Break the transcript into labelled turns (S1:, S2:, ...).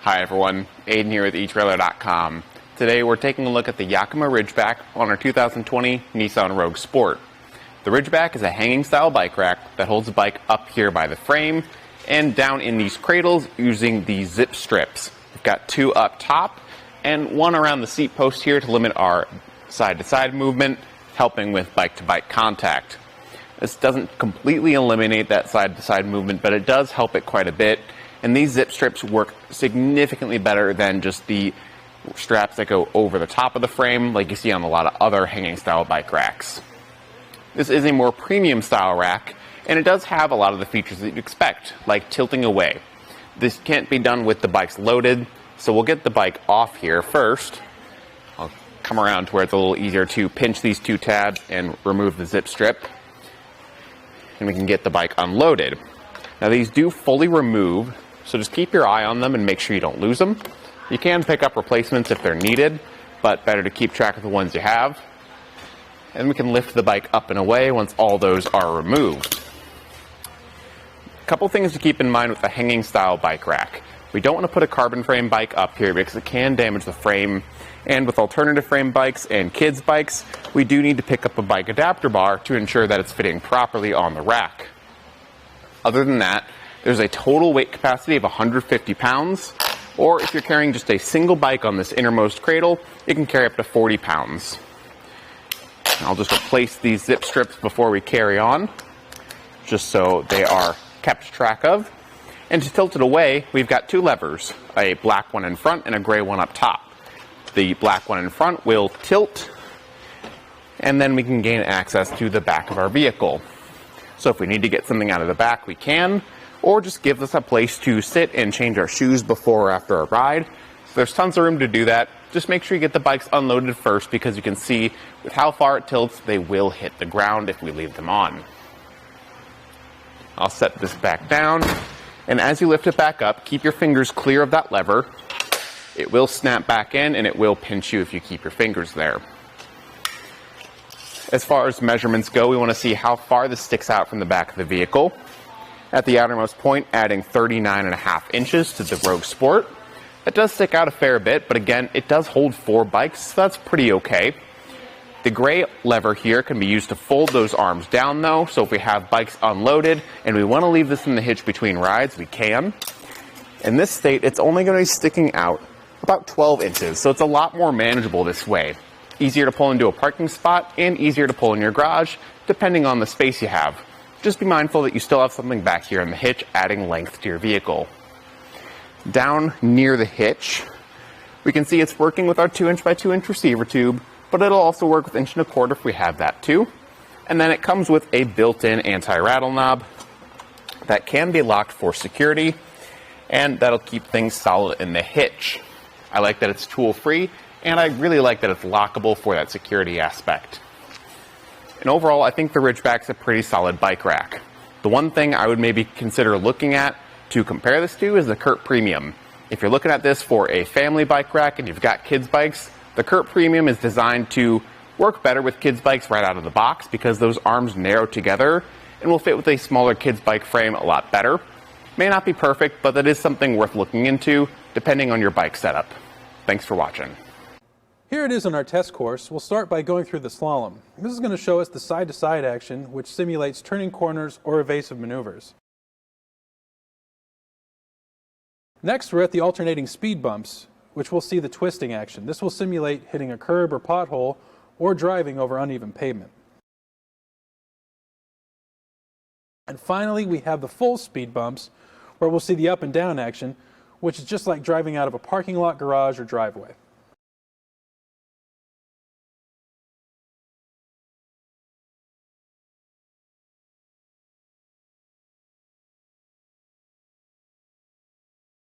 S1: Hi everyone, Aidan here with etrailer.com. Today we're taking a look at the Yakima RidgeBack on our 2020 Nissan Rogue Sport. The RidgeBack is a hanging style bike rack that holds the bike up here by the frame and down in these cradles using the ZipStrips. We've got two up top and one around the seat post here to limit our side-to-side movement, helping with bike-to-bike contact. This doesn't completely eliminate that side-to-side movement, but it does help it quite a bit. And these ZipStrips work significantly better than just the straps that go over the top of the frame like you see on a lot of other hanging style bike racks. This is a more premium style rack, and it does have a lot of the features that you'd expect, like tilting away. This can't be done with the bikes loaded, so we'll get the bike off here first. I'll come around to where it's a little easier to pinch these two tabs and remove the zip strip, and we can get the bike unloaded. Now these do fully remove, so just keep your eye on them and make sure you don't lose them. You can pick up replacements if they're needed, but better to keep track of the ones you have. And we can lift the bike up and away once all those are removed. A couple things to keep in mind with the hanging style bike rack. We don't want to put a carbon frame bike up here because it can damage the frame. And with alternative frame bikes and kids bikes, we do need to pick up a bike adapter bar to ensure that it's fitting properly on the rack. Other than that, there's a total weight capacity of 150 pounds, or if you're carrying just a single bike on this innermost cradle, it can carry up to 40 pounds. I'll just replace these zip strips before we carry on, just so they are kept track of. And to tilt it away, we've got two levers, a black one in front and a gray one up top. The black one in front will tilt, and then we can gain access to the back of our vehicle. So if we need to get something out of the back, we can, or just gives us a place to sit and change our shoes before or after a ride. There's tons of room to do that. Just make sure you get the bikes unloaded first, because you can see with how far it tilts, they will hit the ground if we leave them on. I'll set this back down, and as you lift it back up, keep your fingers clear of that lever. It will snap back in, and it will pinch you if you keep your fingers there. As far as measurements go, we want to see how far this sticks out from the back of the vehicle. At the outermost point, adding 39.5 inches to the Rogue Sport. That does stick out a fair bit, but again, it does hold 4 bikes, so that's pretty okay. The gray lever here can be used to fold those arms down though, so if we have bikes unloaded and we want to leave this in the hitch between rides, we can. In this state, it's only going to be sticking out about 12 inches, so it's a lot more manageable this way. Easier to pull into a parking spot and easier to pull in your garage, depending on the space you have. Just be mindful that you still have something back here in the hitch, adding length to your vehicle. Down near the hitch, we can see it's working with our 2" by 2" receiver tube, but it'll also work with 1¼ if we have that too. And then it comes with a built-in anti-rattle knob that can be locked for security, and that'll keep things solid in the hitch. I like that it's tool-free, and I really like that it's lockable for that security aspect. And overall, I think the RidgeBack's a pretty solid bike rack. The one thing I would maybe consider looking at to compare this to is the Curt Premium. If you're looking at this for a family bike rack and you've got kids bikes, the Curt Premium is designed to work better with kids bikes right out of the box because those arms narrow together and will fit with a smaller kids bike frame a lot better. May not be perfect, but that is something worth looking into depending on your bike setup. Thanks for watching.
S2: Here it is on our test course. We'll start by going through the slalom. This is going to show us the side-to-side action, which simulates turning corners or evasive maneuvers. Next, we're at the alternating speed bumps, which we'll see the twisting action. This will simulate hitting a curb or pothole or driving over uneven pavement. And finally, we have the full speed bumps, where we'll see the up and down action, which is just like driving out of a parking lot, garage, or driveway.